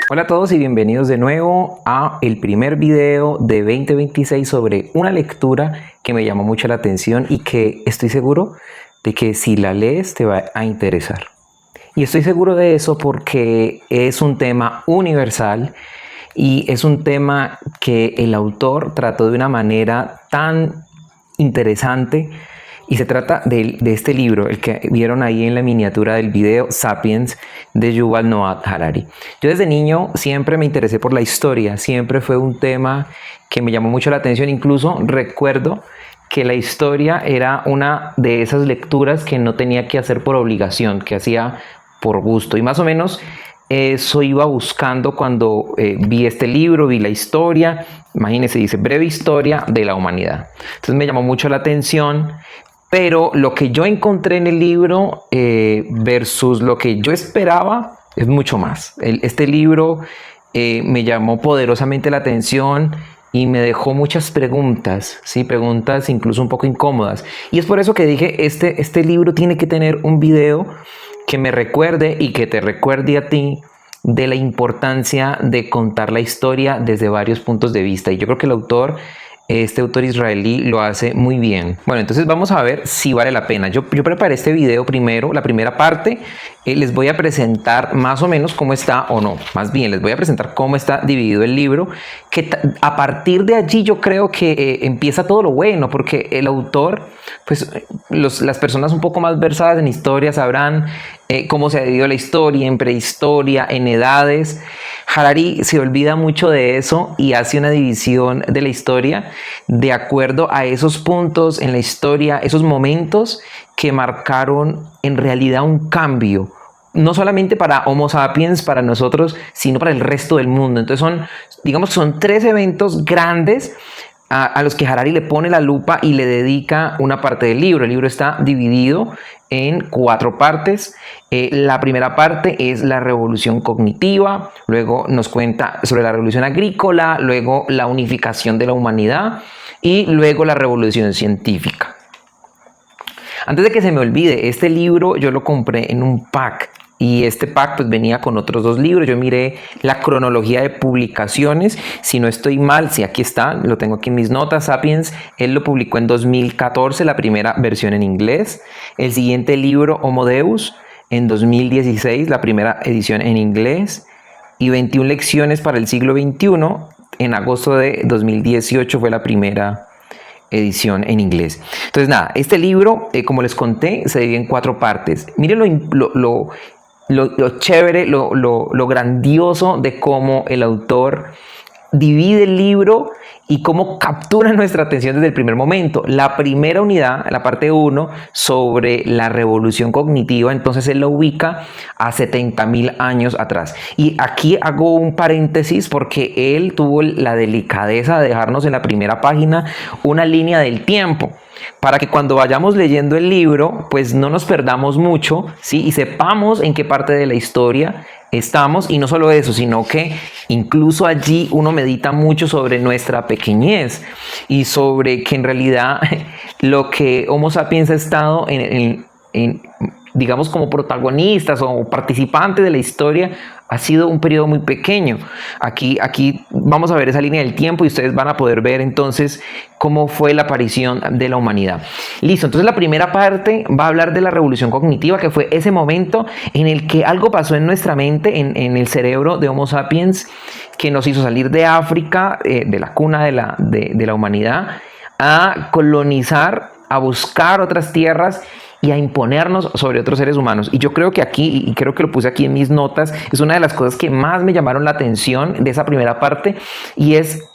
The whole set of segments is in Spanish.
Hola a todos y bienvenidos de nuevo a el primer video de 2026 sobre una lectura que me llamó mucho la atención y que estoy seguro de que si la lees te va a interesar. Y estoy seguro de eso porque es un tema universal y es un tema que el autor trató de una manera tan interesante. Y se trata de este libro, el que vieron ahí en la miniatura del video, Sapiens, de Yuval Noah Harari. Yo desde niño siempre me interesé por la historia, siempre fue un tema que me llamó mucho la atención. Incluso recuerdo que la historia era una de esas lecturas que no tenía que hacer por obligación, que hacía por gusto. Y más o menos eso iba buscando cuando vi este libro, vi la historia. Imagínense, dice breve historia de la humanidad. Entonces me llamó mucho la atención. Pero lo que yo encontré en el libro versus lo que yo esperaba es mucho más. Este libro me llamó poderosamente la atención y me dejó muchas preguntas, ¿sí? Preguntas incluso un poco incómodas. Y es por eso que dije, este libro tiene que tener un video que me recuerde y que te recuerde a ti de la importancia de contar la historia desde varios puntos de vista. Y yo creo que este autor israelí lo hace muy bien. Bueno, entonces vamos a ver si vale la pena. Yo preparé este video primero, la primera parte. Les voy a presentar más o menos cómo está, o no, más bien les voy a presentar cómo está dividido el libro, que a partir de allí yo creo que empieza todo lo bueno, porque el autor, pues las personas un poco más versadas en historia sabrán cómo se ha dividido la historia, en prehistoria, en edades. Harari se olvida mucho de eso y hace una división de la historia de acuerdo a esos puntos en la historia, esos momentos que marcaron en realidad un cambio, no solamente para Homo sapiens, para nosotros, sino para el resto del mundo. Entonces son tres eventos grandes a los que Harari le pone la lupa y le dedica una parte del libro. El libro está dividido en 4 partes. La primera parte es la revolución cognitiva, luego nos cuenta sobre la revolución agrícola, luego la unificación de la humanidad y luego la revolución científica. Antes de que se me olvide, este libro yo lo compré en un pack. Y este pack pues venía con otros 2 libros. Yo miré la cronología de publicaciones. Si no estoy mal, sí, aquí está, lo tengo aquí en mis notas. Sapiens, él lo publicó en 2014, la primera versión en inglés. El siguiente libro, Homo Deus, en 2016, la primera edición en inglés. Y 21 lecciones para el siglo XXI, en agosto de 2018 fue la primera edición en inglés. Entonces nada, este libro, como les conté, se divide en 4 partes. Miren lo chévere, lo grandioso de cómo el autor divide el libro y cómo captura nuestra atención desde el primer momento. La primera unidad, la parte 1, sobre la revolución cognitiva, entonces él lo ubica a 70.000 años atrás. Y aquí hago un paréntesis porque él tuvo la delicadeza de dejarnos en la primera página una línea del tiempo, para que cuando vayamos leyendo el libro, pues no nos perdamos mucho, ¿sí? Y sepamos en qué parte de la historia estamos. Y no solo eso, sino que incluso allí uno medita mucho sobre nuestra pequeñez y sobre que en realidad lo que Homo sapiens ha estado digamos, como protagonistas o participantes de la historia ha sido un periodo muy pequeño. Aquí vamos a ver esa línea del tiempo y ustedes van a poder ver entonces cómo fue la aparición de la humanidad. Listo, entonces la primera parte va a hablar de la revolución cognitiva, que fue ese momento en el que algo pasó en nuestra mente, en el cerebro de Homo sapiens, que nos hizo salir de África, de la cuna de la humanidad, a colonizar, a buscar otras tierras y a imponernos sobre otros seres humanos. Y yo creo que aquí, y creo que lo puse aquí en mis notas, es una de las cosas que más me llamaron la atención de esa primera parte, y es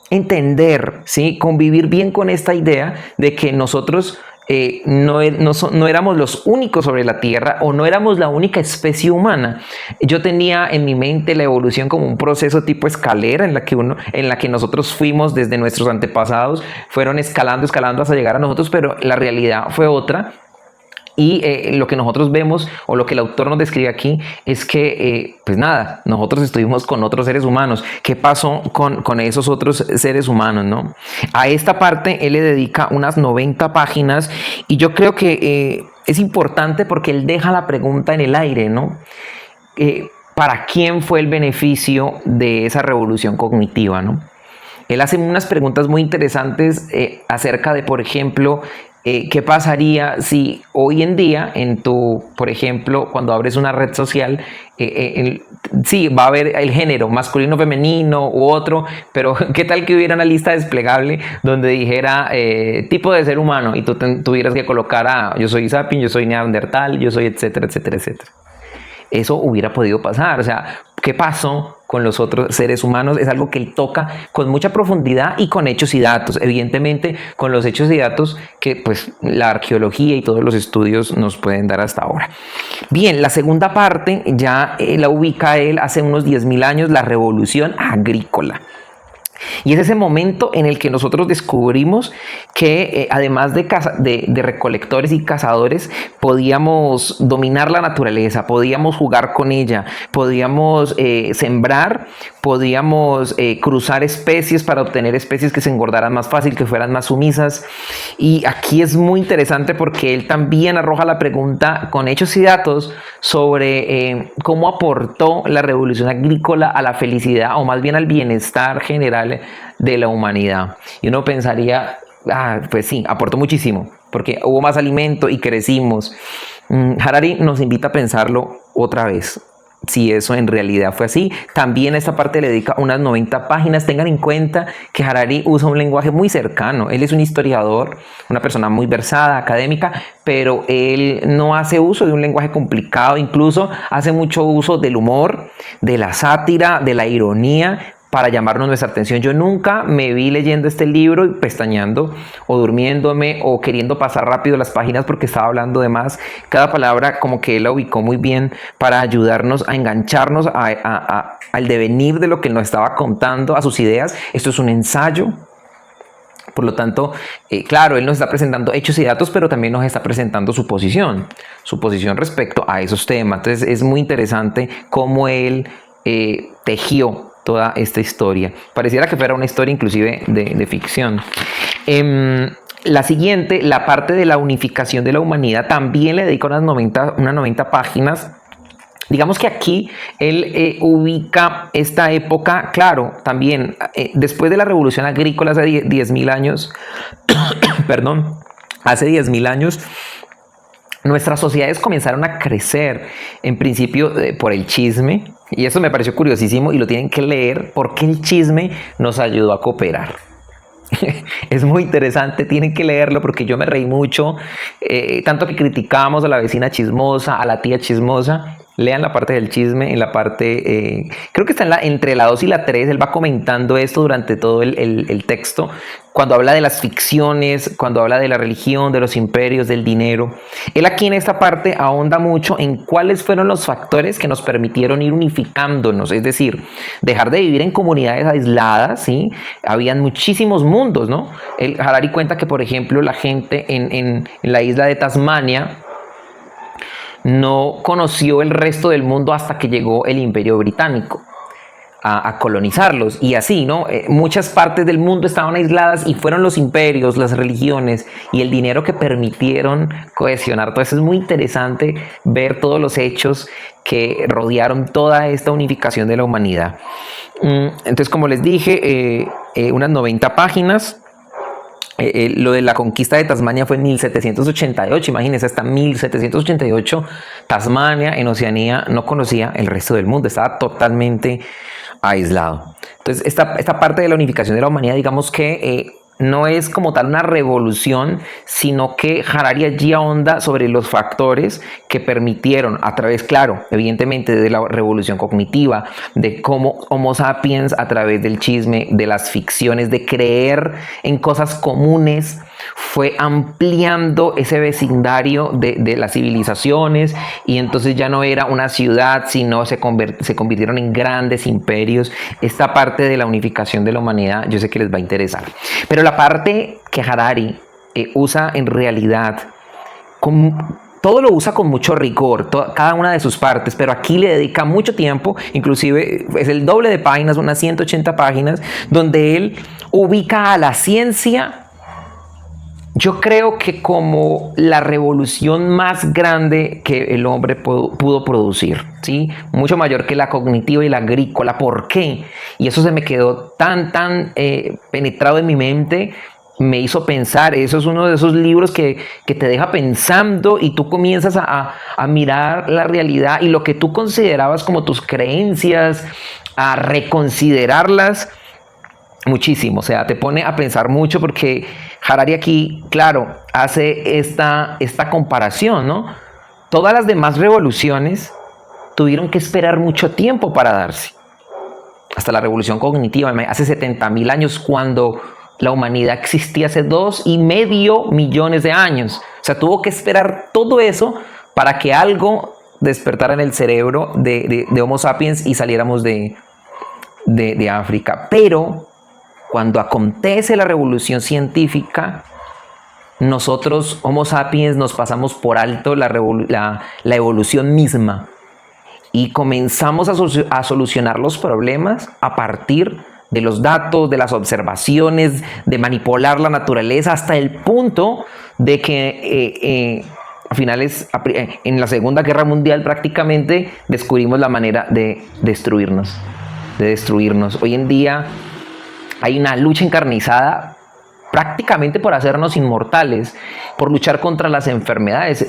entender, ¿sí? Convivir bien con esta idea de que nosotros no éramos los únicos sobre la Tierra, o no éramos la única especie humana. Yo tenía en mi mente la evolución como un proceso tipo escalera en la que nosotros fuimos desde nuestros antepasados, fueron escalando hasta llegar a nosotros, pero la realidad fue otra. Y lo que nosotros vemos, o lo que el autor nos describe aquí, es que, pues nada, nosotros estuvimos con otros seres humanos. ¿Qué pasó con esos otros seres humanos, no? A esta parte él le dedica unas 90 páginas, y yo creo que es importante porque él deja la pregunta en el aire, ¿no? para quién fue el beneficio de esa revolución cognitiva, ¿no? Él hace unas preguntas muy interesantes acerca de, por ejemplo, ¿qué pasaría si hoy en día por ejemplo, cuando abres una red social, sí, va a haber el género masculino, femenino u otro, pero ¿qué tal que hubiera una lista desplegable donde dijera tipo de ser humano y tú tuvieras que colocar yo soy sapien, yo soy neandertal, yo soy etcétera, etcétera, etcétera? Eso hubiera podido pasar. O sea, ¿qué pasó con los otros seres humanos? Es algo que él toca con mucha profundidad y con hechos y datos. Evidentemente, con los hechos y datos que pues la arqueología y todos los estudios nos pueden dar hasta ahora. Bien, la segunda parte ya la ubica él hace unos 10.000 años, la revolución agrícola. Y es ese momento en el que nosotros descubrimos que además de recolectores y cazadores, podíamos dominar la naturaleza, podíamos jugar con ella, podíamos sembrar, podíamos cruzar especies para obtener especies que se engordaran más fácil, que fueran más sumisas. Y aquí es muy interesante porque él también arroja la pregunta con hechos y datos sobre cómo aportó la revolución agrícola a la felicidad o más bien al bienestar general de la humanidad. Y uno pensaría, pues sí, aportó muchísimo porque hubo más alimento y crecimos. Harari nos invita a pensarlo otra vez, si eso en realidad fue así. También a esta parte le dedica unas 90 páginas. Tengan en cuenta que Harari usa un lenguaje muy cercano. Él es un historiador, una persona muy versada, académica, pero él no hace uso de un lenguaje complicado. Incluso hace mucho uso del humor, de la sátira, de la ironía, para llamarnos nuestra atención. Yo nunca me vi leyendo este libro y pestañeando o durmiéndome o queriendo pasar rápido las páginas porque estaba hablando de más. Cada palabra como que él la ubicó muy bien para ayudarnos a engancharnos al devenir de lo que nos estaba contando, a sus ideas. Esto es un ensayo. Por lo tanto, claro, él nos está presentando hechos y datos, pero también nos está presentando su posición respecto a esos temas. Entonces es muy interesante cómo él tejió toda esta historia. Pareciera que fuera una historia inclusive de ficción. La siguiente, la parte de la unificación de la humanidad, también le dedica unas 90 páginas. Digamos que aquí él ubica esta época, claro, también después de la revolución agrícola hace 10.000 años, perdón, hace 10.000 años, nuestras sociedades comenzaron a crecer, en principio por el chisme, y eso me pareció curiosísimo y lo tienen que leer porque el chisme nos ayudó a cooperar. Es muy interesante, tienen que leerlo porque yo me reí mucho, tanto que criticábamos a la vecina chismosa, a la tía chismosa. Lean la parte del chisme, en la parte, creo que está entre la 2 y la 3, él va comentando esto durante todo el texto, cuando habla de las ficciones, cuando habla de la religión, de los imperios, del dinero. Él aquí en esta parte ahonda mucho en cuáles fueron los factores que nos permitieron ir unificándonos, es decir, dejar de vivir en comunidades aisladas, ¿sí? Habían muchísimos mundos, ¿no? Harari cuenta que, por ejemplo, la gente en la isla de Tasmania no conoció el resto del mundo hasta que llegó el Imperio Británico a colonizarlos, y así, ¿no? Muchas partes del mundo estaban aisladas y fueron los imperios, las religiones y el dinero que permitieron cohesionar todo eso. Es muy interesante ver todos los hechos que rodearon toda esta unificación de la humanidad. Entonces, como les dije, unas 90 páginas. Lo de la conquista de Tasmania fue en 1788, imagínense, hasta 1788 Tasmania en Oceanía no conocía el resto del mundo, estaba totalmente aislado. Entonces esta parte de la unificación de la humanidad, digamos que no es como tal una revolución, sino que Harari allí ahonda sobre los factores que permitieron, a través, claro, evidentemente de la revolución cognitiva, de cómo Homo sapiens a través del chisme, de las ficciones, de creer en cosas comunes, fue ampliando ese vecindario de las civilizaciones, y entonces ya no era una ciudad, sino se convirtieron en grandes imperios. Esta parte de la unificación de la humanidad yo sé que les va a interesar. Pero la parte que Harari usa en realidad, todo lo usa con mucho rigor, cada una de sus partes, pero aquí le dedica mucho tiempo, inclusive es el doble de páginas, unas 180 páginas, donde él ubica a la ciencia Yo creo que como la revolución más grande que el hombre pudo producir, ¿sí? Mucho mayor que la cognitiva y la agrícola. ¿Por qué? Y eso se me quedó tan penetrado en mi mente, me hizo pensar. Eso es uno de esos libros que te deja pensando y tú comienzas a mirar la realidad y lo que tú considerabas como tus creencias, a reconsiderarlas muchísimo. O sea, te pone a pensar mucho porque Harari aquí, claro, hace esta comparación, ¿no? Todas las demás revoluciones tuvieron que esperar mucho tiempo para darse. Hasta la revolución cognitiva, hace 70.000 años, cuando la humanidad existía hace 2,5 millones de años. O sea, tuvo que esperar todo eso para que algo despertara en el cerebro de Homo sapiens y saliéramos de África. Pero cuando acontece la revolución científica, nosotros, Homo sapiens, nos pasamos por alto la evolución misma y comenzamos a solucionar los problemas a partir de los datos, de las observaciones, de manipular la naturaleza, hasta el punto de que a finales, en la Segunda Guerra Mundial prácticamente descubrimos la manera de destruirnos. Hoy en día hay una lucha encarnizada prácticamente por hacernos inmortales, por luchar contra las enfermedades.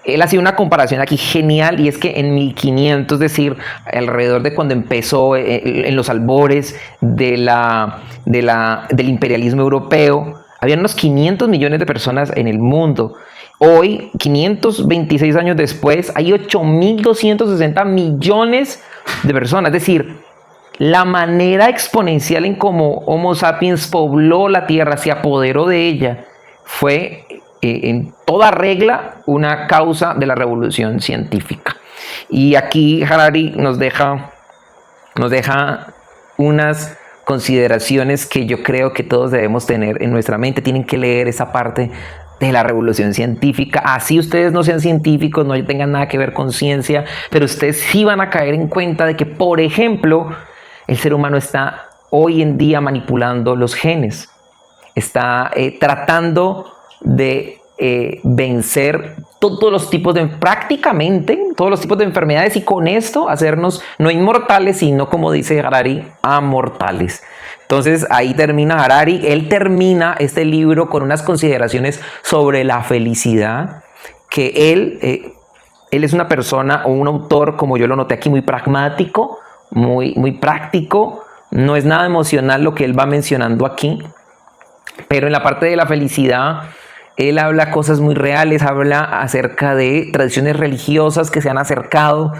Él hacía una comparación aquí genial, y es que en 1500, es decir, alrededor de cuando empezó, en los albores del imperialismo europeo, había unos 500 millones de personas en el mundo. Hoy, 526 años después, hay 8.260 millones de personas. Es decir, la manera exponencial en cómo Homo sapiens pobló la Tierra, se apoderó de ella, fue en toda regla una causa de la revolución científica. Y aquí Harari nos deja unas consideraciones que yo creo que todos debemos tener en nuestra mente. Tienen que leer esa parte de la revolución científica. Así ustedes no sean científicos, no tengan nada que ver con ciencia, pero ustedes sí van a caer en cuenta de que, por ejemplo, el ser humano está hoy en día manipulando los genes, está tratando de vencer prácticamente todos los tipos de enfermedades, y con esto hacernos no inmortales, sino, como dice Harari, amortales. Entonces ahí termina Harari. Él termina este libro con unas consideraciones sobre la felicidad, que él es una persona o un autor, como yo lo noté aquí, muy pragmático, muy práctico. No es nada emocional lo que él va mencionando aquí, pero en la parte de la felicidad él habla cosas muy reales, habla acerca de tradiciones religiosas que se han acercado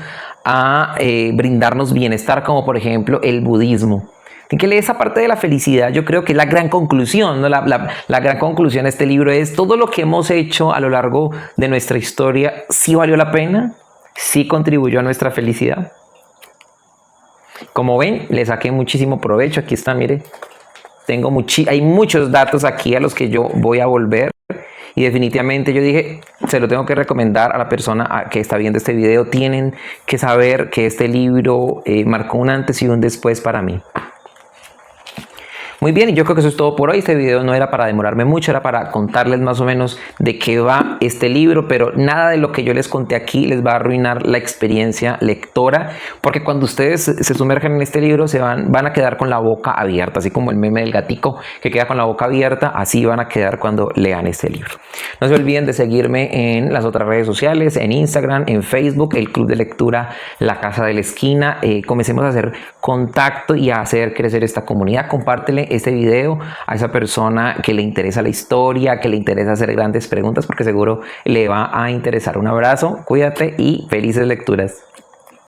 a brindarnos bienestar, como por ejemplo el budismo. Tienen que leer esa parte de la felicidad. Yo creo que es la gran conclusión, ¿no? La gran conclusión de este libro es: todo lo que hemos hecho a lo largo de nuestra historia, ¿sí valió la pena? ¿Sí contribuyó a nuestra felicidad? Como ven, le saqué muchísimo provecho. Aquí está, mire. Hay muchos datos aquí a los que yo voy a volver. Y definitivamente yo dije, se lo tengo que recomendar a la persona que está viendo este video. Tienen que saber que este libro marcó un antes y un después para mí. Muy bien, y yo creo que eso es todo por hoy. Este video no era para demorarme mucho, era para contarles más o menos de qué va este libro, pero nada de lo que yo les conté aquí les va a arruinar la experiencia lectora, porque cuando ustedes se sumergen en este libro van a quedar con la boca abierta, así como el meme del gatico que queda con la boca abierta. Así van a quedar cuando lean este libro. No se olviden de seguirme en las otras redes sociales, en Instagram, en Facebook, el Club de Lectura La Casa de la Esquina. Comencemos a hacer contacto y a hacer crecer esta comunidad. Compártele este video a esa persona que le interesa la historia, que le interesa hacer grandes preguntas, porque seguro le va a interesar. Un abrazo, cuídate y felices lecturas.